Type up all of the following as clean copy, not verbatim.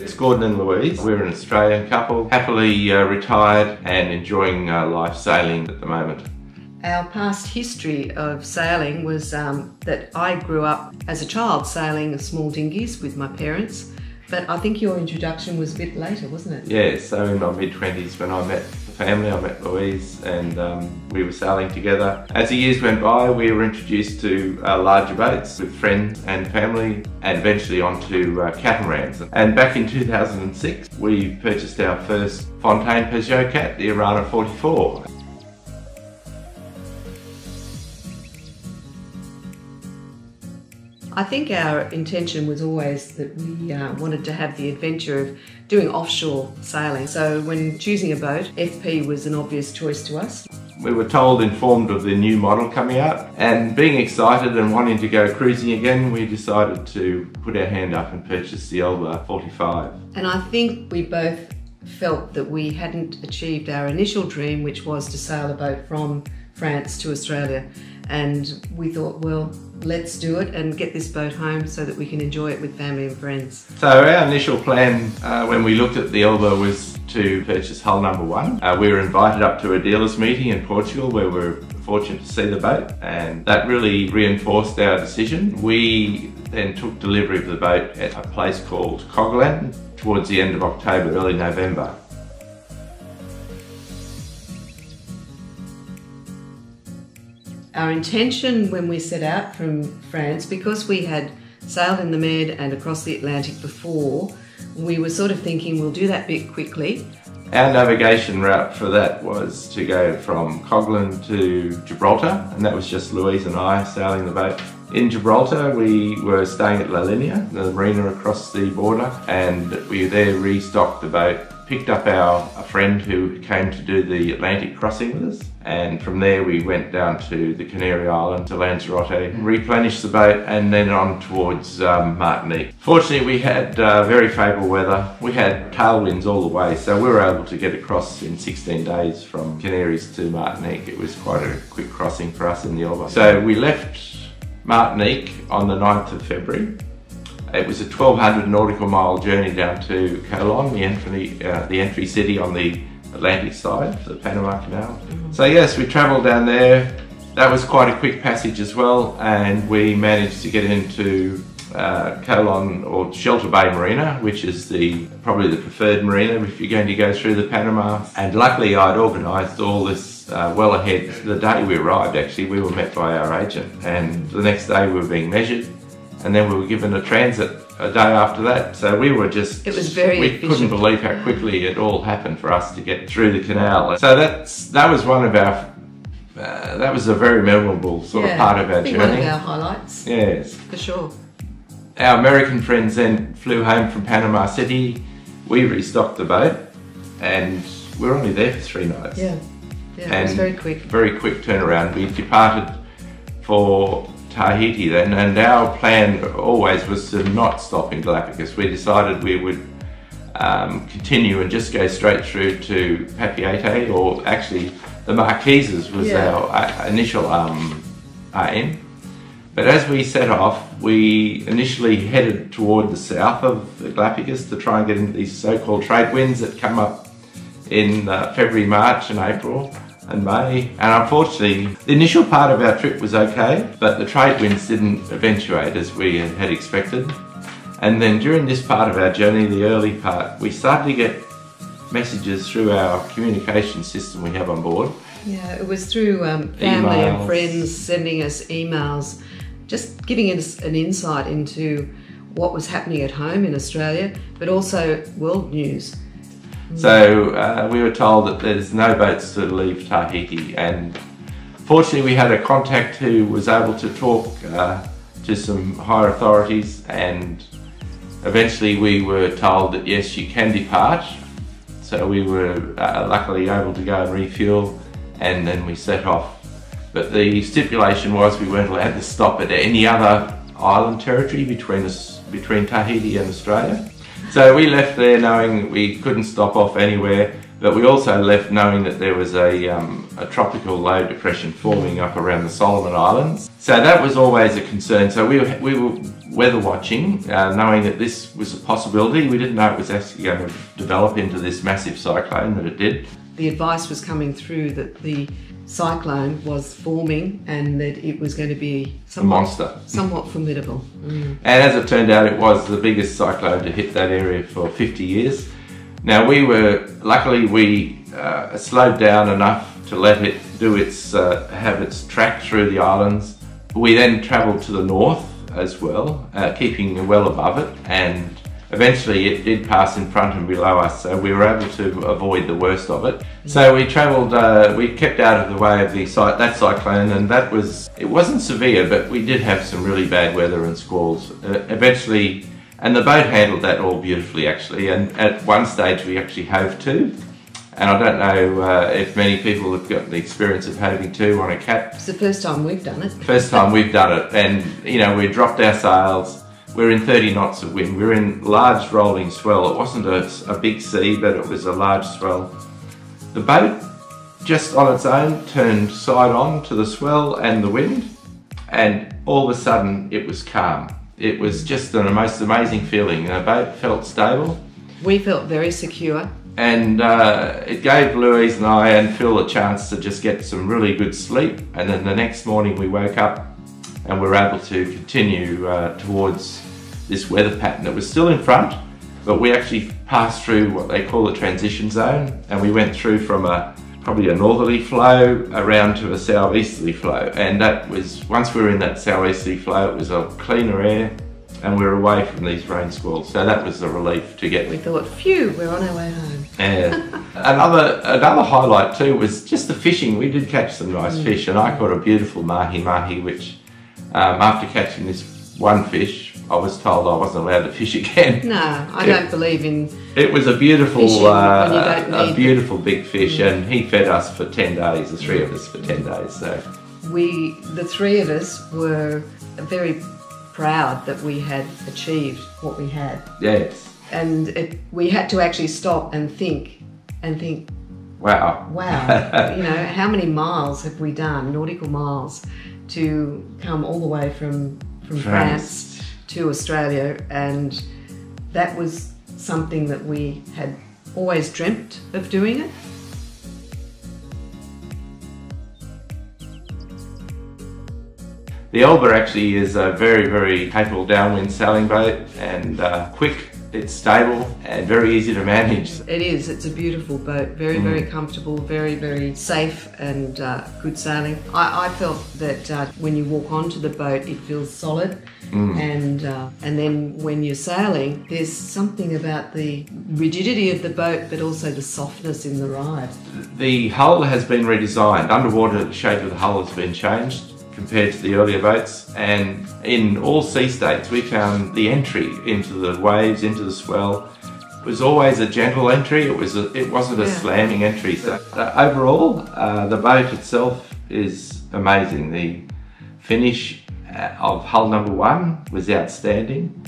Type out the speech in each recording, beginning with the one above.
It's Gordon and Louise. We're an Australian couple, happily retired and enjoying life sailing at the moment. Our past history of sailing was that I grew up as a child sailing small dinghies with my parents, but I think your introduction was a bit later, wasn't it? Yeah, so in my mid-20s when I met the family, I met Louise, and we were sailing together. As the years went by, we were introduced to larger boats with friends and family, and eventually onto catamarans. And back in 2006, we purchased our first Fountaine Pajot cat, the Orana 44. I think our intention was always that we wanted to have the adventure of doing offshore sailing. So when choosing a boat, FP was an obvious choice to us. We were informed of the new model coming out, and being excited and wanting to go cruising again, we decided to put our hand up and purchase the ELBA 45. And I think we both felt that we hadn't achieved our initial dream, which was to sail a boat from France to Australia. And we thought, well, let's do it and get this boat home so that we can enjoy it with family and friends. So our initial plan when we looked at the ELBA was to purchase hull number 1. We were invited up to a dealers meeting in Portugal where we were fortunate to see the boat, and that really reinforced our decision. We then took delivery of the boat at a place called qu'elle towards the end of October, early November. Our intention when we set out from France, because we had sailed in the Med and across the Atlantic before, we were sort of thinking we'll do that bit quickly. Our navigation route for that was to go from qu'elle to Gibraltar, and that was just Louise and I sailing the boat. In Gibraltar we were staying at La Linea, the marina across the border, and we there restocked the boat, picked up a friend who came to do the Atlantic crossing with us, and from there we went down to the Canary Islands, to Lanzarote, replenished the boat, and then on towards Martinique. Fortunately we had very favourable weather. We had tailwinds all the way, so we were able to get across in 16 days from Canaries to Martinique. It was quite a quick crossing for us in the ELBA. So we left Martinique on the 9th of February. It was a 1,200 nautical mile journey down to qu'elle, the entry city on the Atlantic side for the Panama Canal. So yes, we travelled down there. That was quite a quick passage as well, and we managed to get into qu'elle, or Shelter Bay Marina, which is probably the preferred marina if you're going to go through the Panama. And luckily I'd organised all this well ahead. The day we arrived, actually, we were met by our agent, and the next day we were being measured, and then we were given a transit a day after that. So we were just... It was very efficient. Couldn't believe how quickly it all happened for us to get through the canal. So that was one of our... that was a very memorable sort of part of our journey. One of our highlights. Yes. For sure. Our American friends then flew home from Panama City. We restocked the boat, and we were only there for 3 nights. Yeah, it was very quick. Very quick turnaround. We departed for Tahiti then, and our plan always was to not stop in Galapagos. We decided we would continue and just go straight through to Papeete, or actually the Marquises was our initial aim. But as we set off, we initially headed toward the south of the Galapagos to try and get into these so-called trade winds that come up in February, March and April and May. And unfortunately, the initial part of our trip was okay, but the trade winds didn't eventuate as we had expected. And then during this part of our journey, the early part, we started to get messages through our communication system we have on board. Yeah, it was through family and friends sending us emails, just giving us an insight into what was happening at home in Australia, but also world news. So we were told that there's no boats to leave Tahiti, and fortunately we had a contact who was able to talk to some higher authorities, and eventually we were told that yes, you can depart. So we were luckily able to go and refuel, and then we set off. But the stipulation was we weren't allowed to stop at any other island territory between Tahiti and Australia. So we left there knowing we couldn't stop off anywhere. But we also left knowing that there was a tropical low depression forming up around the Solomon Islands. So that was always a concern. So we were weather watching, knowing that this was a possibility. We didn't know it was actually going to develop into this massive cyclone that it did. The advice was coming through that the cyclone was forming and that it was going to be a monster. Somewhat formidable. And as it turned out, it was the biggest cyclone to hit that area for 50 years. Now luckily we slowed down enough to let it do have its track through the islands. We then travelled to the north as well, keeping well above it, and eventually it did pass in front and below us, so we were able to avoid the worst of it. So we travelled, we kept out of the way of that cyclone, and it wasn't severe, but we did have some really bad weather and squalls. Eventually, and the boat handled that all beautifully actually, and at one stage we actually hove to. And I don't know if many people have got the experience of hoving to on a cat. It's the first time we've done it. First time we've done it, and you know, we dropped our sails. We're in 30 knots of wind. We're in large rolling swell. It wasn't a big sea, but it was a large swell. The boat, just on its own, turned side on to the swell and the wind, and all of a sudden it was calm. It was just the most amazing feeling. The boat felt stable. We felt very secure. And it gave Louise and I and Phil a chance to just get some really good sleep. And then the next morning we woke up and we were able to continue towards this weather pattern. It was still in front, but we actually passed through what they call a transition zone, and we went through from probably a northerly flow around to a southeasterly flow. And that was, once we were in that southeasterly flow, it was a cleaner air, and we were away from these rain squalls. So that was a relief to get. We thought, phew, we're on our way home. Yeah. Another highlight too was just the fishing. We did catch some nice fish, and I caught a beautiful mahi-mahi, which after catching this one fish, I was told I wasn't allowed to fish again. No, I don't believe in. It was a beautiful, beautiful big fish, and he fed us for 10 days, the three of us for 10 days. So the three of us were very proud that we had achieved what we had. Yes. And we had to actually stop and think, wow, you know, how many miles have we done, nautical miles, to come all the way from France to Australia, and that was something that we had always dreamt of doing it. The ELBA actually is a very, very capable downwind sailing boat, and quick. It's stable and very easy to manage. It is. It's a beautiful boat. Very, very comfortable, very, very safe, and good sailing. I felt that when you walk onto the boat, it feels solid. And then when you're sailing, there's something about the rigidity of the boat, but also the softness in the ride. The hull has been redesigned. Underwater, the shape of the hull has been changed compared to the earlier boats, and in all sea states we found the entry into the waves, into the swell, was always a gentle entry. It wasn't a slamming entry. So overall, the boat itself is amazing. The finish of hull number 1 was outstanding.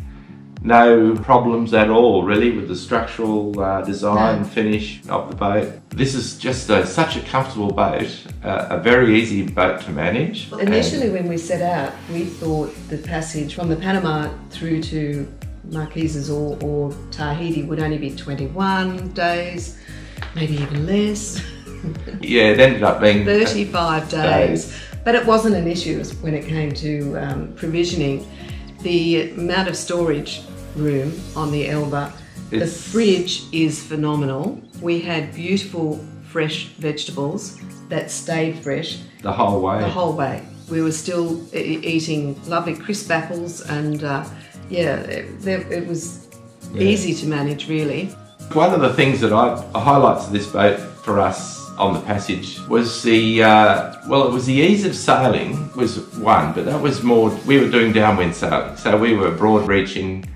No problems at all really with the structural design finish of the boat. This is just such a comfortable boat, a very easy boat to manage. Initially when we set out, we thought the passage from the Panama through to Marquesas or Tahiti would only be 21 days, maybe even less. Yeah, it ended up being 35 days. But it wasn't an issue when it came to provisioning. The amount of storage room on the ELBA, the fridge is phenomenal. We had beautiful fresh vegetables that stayed fresh. The whole way. The whole way. We were still eating lovely crisp apples, and it was easy to manage really. One of the things that highlights of this boat for us on the passage was the, it was the ease of sailing was one, but that was more, we were doing downwind sailing. So we were broad reaching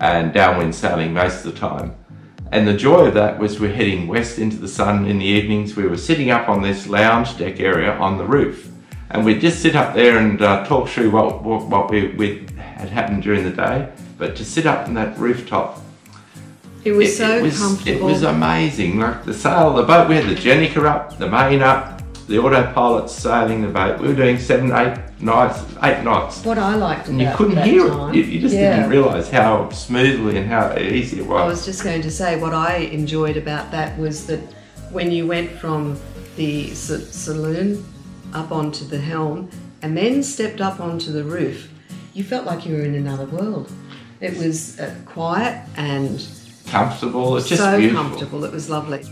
and downwind sailing most of the time. And the joy of that was we're heading west into the sun in the evenings. We were sitting up on this lounge deck area on the roof. And we'd just sit up there and talk through what we had happened during the day. But to sit up on that rooftop, It was so comfortable. It was amazing. Like the sail, the boat, we had the Jenica up, the main up, the autopilot sailing the boat. We were doing 8 knots. What I liked about you couldn't that hear time, it. You just didn't realise how smoothly and how easy it was. I was just going to say what I enjoyed about that was that when you went from the saloon up onto the helm and then stepped up onto the roof, you felt like you were in another world. It was quiet and comfortable. It's just so beautiful. comfortable. It was lovely.